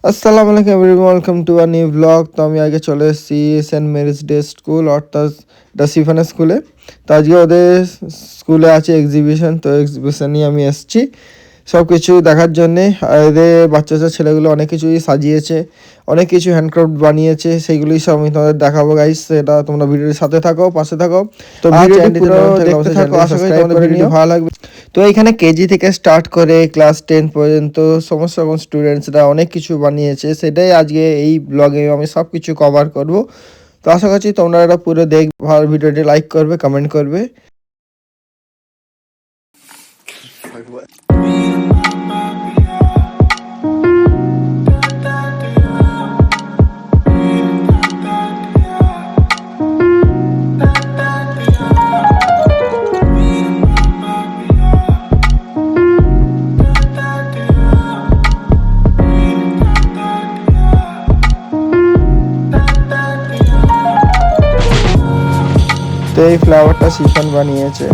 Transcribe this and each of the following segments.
আসসালামু আলাইকুম everyone, welcome to a new blog. তো আমি আগে চলে এসেছি সেন্ট মেরিস ডে স্কুল, অর্থাৎ ডাসিফানা স্কুলে। তো আজকে ওদের স্কুলে আছে এক্সিবিশন, তো এক্সিবিশনই আমি এসেছি সব কিছু দেখার জন্যে। এদের বাচ্চা ছেলেগুলো অনেক কিছুই সাজিয়েছে, অনেক কিছু হ্যান্ডক্রাফট বানিয়েছে, সেইগুলোই সব আমি তোমাদের দেখাবো গাইস। সেটা তোমরা ভিডিওর সাথে থাকো, পাশে থাকো। তো ভিডিওটি পুরো দেখতে থাকো, আশা করি তোমাদের ভিডিওটি ভালো লাগবে। তো এখানে কেজি থেকে স্টার্ট করে ক্লাস 10 পর্যন্ত সমস্ত রকম স্টুডেন্টসরা অনেক কিছু বানিয়েছে, সেটাই আজকে এই ব্লগে আমি সব কিছু কভার করব। তো আশা করছি তোমরা এটা পুরো ভালো, ভিডিওটি লাইক করবে, কমেন্ট করবে। তো এই ফ্লাওয়ারটা শিফন বানিয়েছে।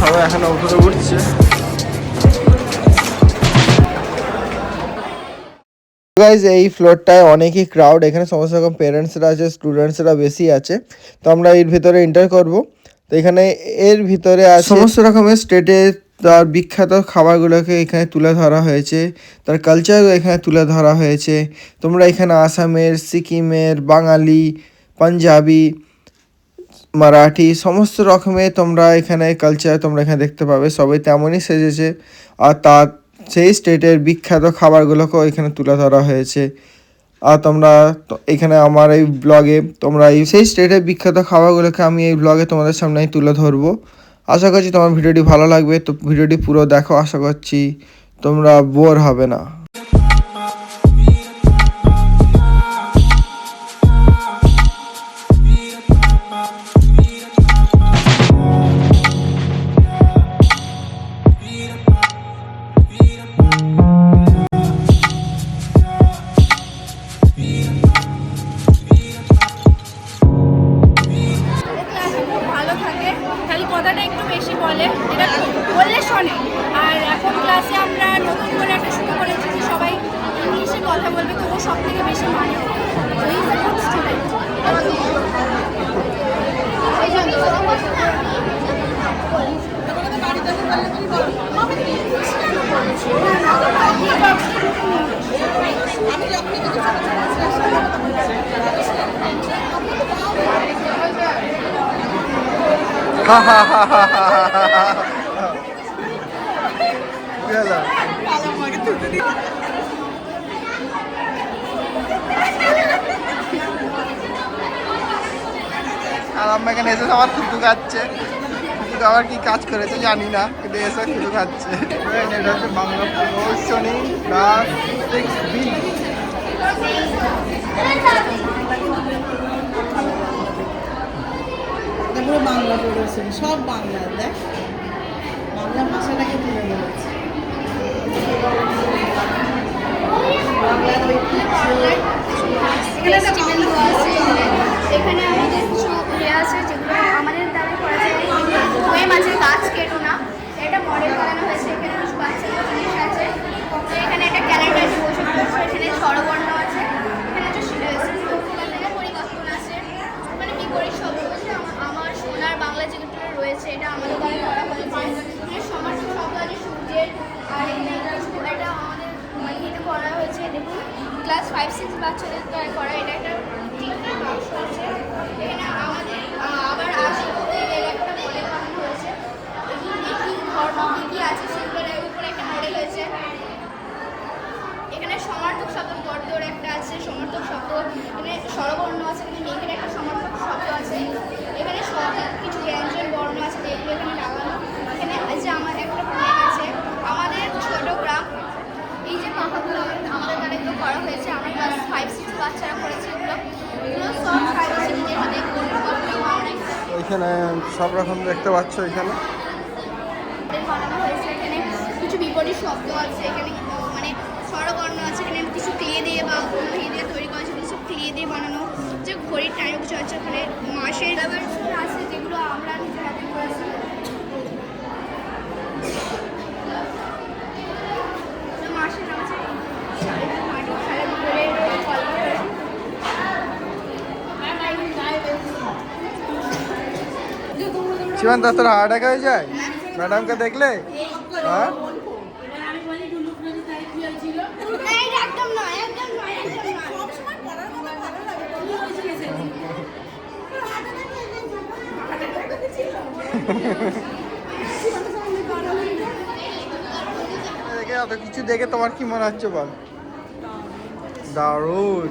সবাই এখন উপরে উঠছে। গাইজ এই ফ্লোরটায় অনেকই ক্রাউড, এখানে সমস্ত রকম পেরেন্টসরা আছে, স্টুডেন্টসরা বেশি আছে। তো আমরা এর ভিতরে এন্টার করব। তো এখানে এর ভিতরে আছে সমস্ত রকমের স্টেটে তার বিখ্যাত খাবারগুলোকে এখানে তুলে ধরা হয়েছে, তার কালচার এখানে তুলে ধরা হয়েছে। তোমরা এখানে আসামের, সিকিমের, বাঙালি, পাঞ্জাবি, মারাঠি সমস্ত রকমের তোমরা এখানে কালচার তোমরা এখানে দেখতে পাবে। সবাই তেমনই সেজেছে, আর তার সেই স্টেটের বিখ্যাত খাবারগুলোকেও এখানে তুলে ধরা হয়েছে। আর তোমরা এখানে আমার এই ব্লগে তোমরা এই সেই স্টেটের বিখ্যাত খাবারগুলোকে আমি এই ব্লগে তোমাদের সামনে তুলে ধরবো। আশা করছি তোমার ভিডিওটি ভালো লাগবে। তো ভিডিওটি পুরো দেখো, আশা করছি তোমরা বোর হবে না। কথাটা একটু বেশি বলে, এটা বললে শোনে। আর এখন ক্লাসে আমরা নতুন করে একটা শুরু করেছি যে সবাই ইংলিশে কথা বলবে, তো ও সব থেকে বেশি মানে আর আমরা এখানে এসে সবার থুতু খাচ্ছে। থুতু আবার কি কাজ করেছে জানি না, কিন্তু এসে থুতু খাচ্ছে। এটা হচ্ছে বাংলা প্রদর্শনী ক্লাস 6B। পুরো বাংলা প্রদর্শনী, সব বাংলা, দেখ বাংলা ভাষাটাকে তুলে ধরেছে। এখানে আমাদের কিছু ইয়ে আছে যেগুলো আমাদের দ্বারা করা যায়। পোয়েম আছে গাছ কেটো না, এটা মডেল বানানো হয়েছে। এখানে কিছু বাচ্চাদের জিনিস আছে। এখানে একটা ক্যালেন্ডার বসে পড়ছে, এখানে স্বরবর্ণ আছে, এখানে হচ্ছে পরিবর্তন আছে, মানে বিপরীত শব্দ হচ্ছে আমার সোনার বাংলা যেগুলো রয়েছে এটা আমাদের দ্বারা করা হয়েছে। এখানে সমার্থক শব্দ আছে সূর্যের, আর এখানে এটা আমাদের মানে এটা করা হয়েছে। দেখুন ক্লাস 5-6 বাচ্চাদের দ্বারা করা। এটা একটা টিকিট বাক্স আছে। এখানে আমাদের আবার আশেপাশে এর একটা মডেল বানানো হয়েছে। এখানে কী ধর্ম কী কী আছে সেগুলোর উপরে একটা মডেল হয়েছে। এখানে সমার্থক শব্দ বর্ধর একটা আছে, সমার্থক শব্দ, এখানে স্বরবর্ণ আছে, এখানে মেঘের একটা সমার্থক শব্দ আছে। এখানে সব কিছু ব্যঞ্জন বর্ণ আছে যেগুলো এখানে লাগানো। এখানে যে আমার একটা পোয়েম আছে, আমাদের ছোট গ্রাম। এই যে পাখাগুলো আমাদের দ্বারা এগুলো করা হয়েছে, আমরা ক্লাস 5-6 বাচ্চারা করেছে। এখানে সব রকম দেখতে পাচ্ছ এখানে। বানানো হয়েছে এখানে কিছু বিপরীত শব্দ আছে, এখানে মানে স্বরবর্ণ আছে, এখানে কিছু ক্লে দিয়ে বা কোনো ইয়ে দিয়ে তৈরি করা ছিল, সব ক্লে দিয়ে বানানো যে ঘড়ির টাইম কিছু আছে, ওখানে মাসের আছে যেগুলো আমরা নিজের হাতে করেছি। মাসের নাম আছে মাটির খেলা করে কল্পনা করেছি। শিবান তোর হার্ট অ্যাটাক হয়ে যায় ম্যাডামকে দেখলে? হ্যাঁ একদম নয়, একদম নয়, একদম নয়। এত কিছু দেখে তোমার কি মনে হচ্ছে বল? দারুণ।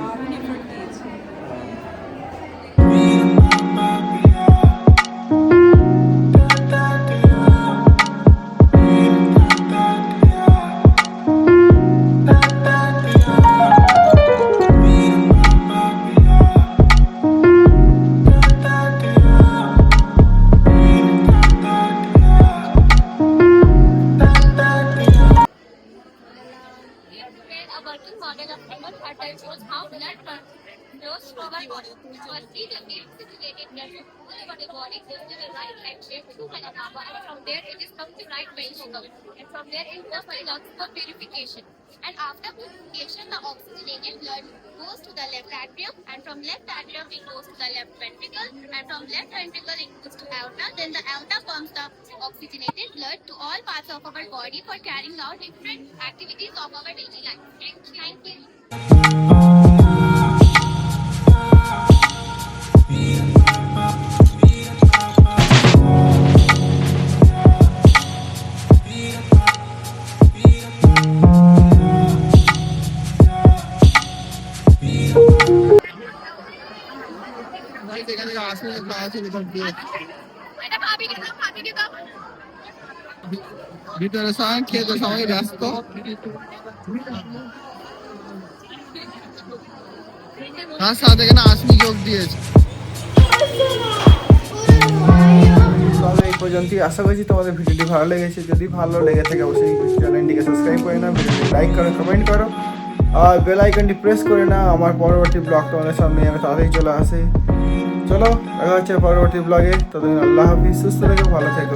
A working model of human heart shows how blood flows from our body. Firstly, the vein circulating blood from the body goes to the right head shape to Melanoma, and from there it is come to right ventricle, and from there it goes to lungs for purification. And after purification, the oxygenated blood goes to the left atrium, and from left atrium it goes to the left ventricle, and from left ventricle it goes to aorta. Then the aorta pumps the oxygenated blood to all parts of our body for carrying out different activities of our daily life. Thank you. ভিতরে সবাই খেতে সবাই ব্যস্ত। তার সাথে এখানে আসমি যোগ দিয়েছে। এই পর্যন্তই, আশা করছি তোমাদের ভিডিওটি ভালো লেগেছে। যদি ভালো লেগে থাকে অবশ্যই চ্যানেলটিকে সাবস্ক্রাইব করে নাও, ভিডিওটি লাইক করো, কমেন্ট করো আর বেল আইকনটি প্রেস করে নাও। আমার পরবর্তী ব্লগ তোমাদের সামনে যেন তাড়াতাড়ি চলে আসে। চলো দেখা হচ্ছে পরবর্তী ব্লগে। ততদিন আল্লাহ হাফিজ, সুস্থ থেকো, ভালো থেকো।